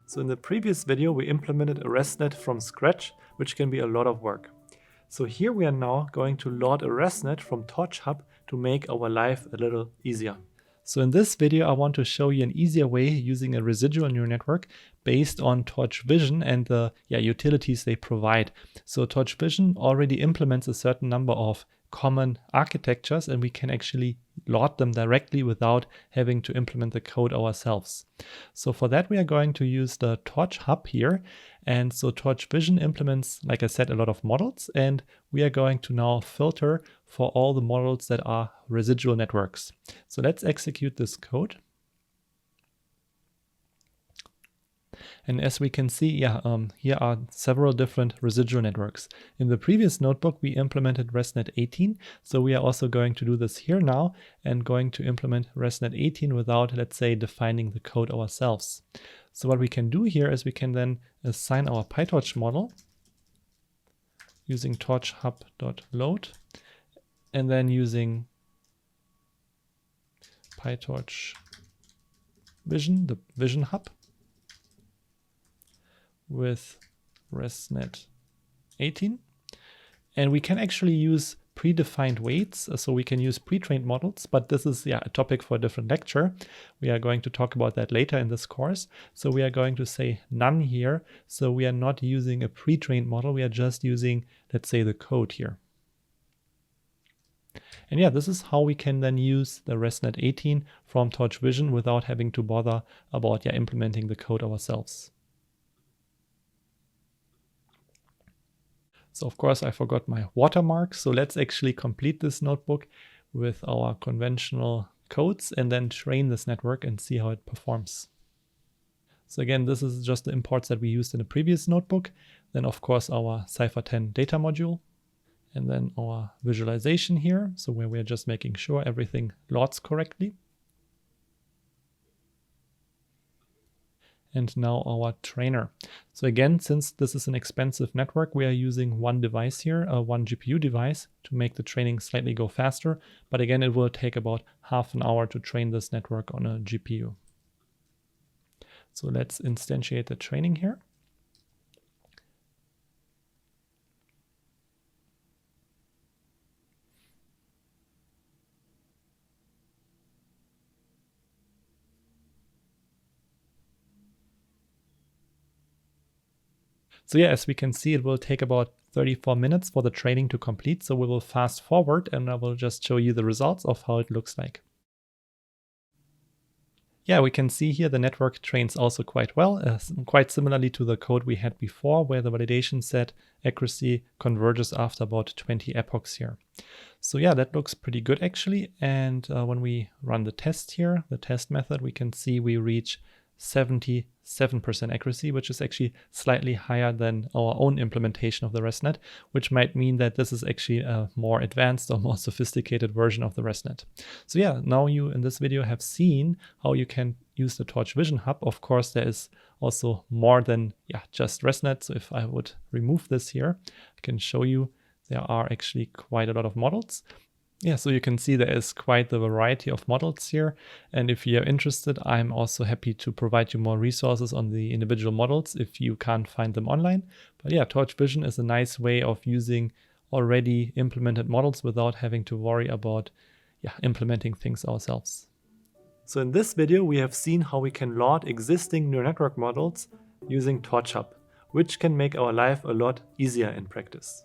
So in the previous video, we implemented a ResNet from scratch, which can be a lot of work. So here we are now going to load a ResNet from TorchHub to make our life a little easier. So in this video, I want to show you an easier way using a residual neural network based on Torchvision and the utilities they provide. So Torchvision already implements a certain number of common architectures, and we can actually load them directly without having to implement the code ourselves. So for that, we are going to use the Torch Hub here. And so Torchvision implements, like I said, a lot of models, and we are going to now filter for all the models that are residual networks. So let's execute this code. And as we can see, here are several different residual networks. In the previous notebook, we implemented ResNet 18. So we are also going to do this here now and going to implement ResNet 18 without, let's say, defining the code ourselves. So what we can do here is we can then assign our PyTorch model using torchhub.load and then using PyTorch Vision, the Vision Hub, with ResNet 18. And we can actually use predefined weights, so we can use pre-trained models, but this is a topic for a different lecture. We are going to talk about that later in this course. So we are going to say none here. So we are not using a pre-trained model, we are just using, let's say, the code here. And this is how we can then use the ResNet 18 from Torchvision without having to bother about implementing the code ourselves. So of course I forgot my watermark. So let's actually complete this notebook with our conventional codes and then train this network and see how it performs. So again, this is just the imports that we used in the previous notebook. Then of course our Cypher10 data module, and then our visualization here. So where we're just making sure everything loads correctly. And now our trainer. So again, since this is an expensive network, we are using one device here, one GPU device, to make the training slightly go faster. But again, it will take about half an hour to train this network on a GPU. So let's instantiate the training here. So as we can see, it will take about 34 minutes for the training to complete. So we will fast forward and I will just show you the results of how it looks like. We can see here the network trains also quite well, quite similarly to the code we had before, where the validation set accuracy converges after about 20 epochs here. So that looks pretty good actually. And when we run the test here, the test method, we can see we reach 77% accuracy, which is actually slightly higher than our own implementation of the ResNet, which might mean that this is actually a more advanced or more sophisticated version of the ResNet. So now you in this video have seen how you can use the Torchvision Hub. Of course, there is also more than just ResNet. So if I would remove this here, I can show you there are actually quite a lot of models. So you can see there is quite the variety of models here. And if you're interested, I'm also happy to provide you more resources on the individual models if you can't find them online. But Torchvision is a nice way of using already implemented models without having to worry about implementing things ourselves. So in this video, we have seen how we can load existing neural network models using TorchHub, which can make our life a lot easier in practice.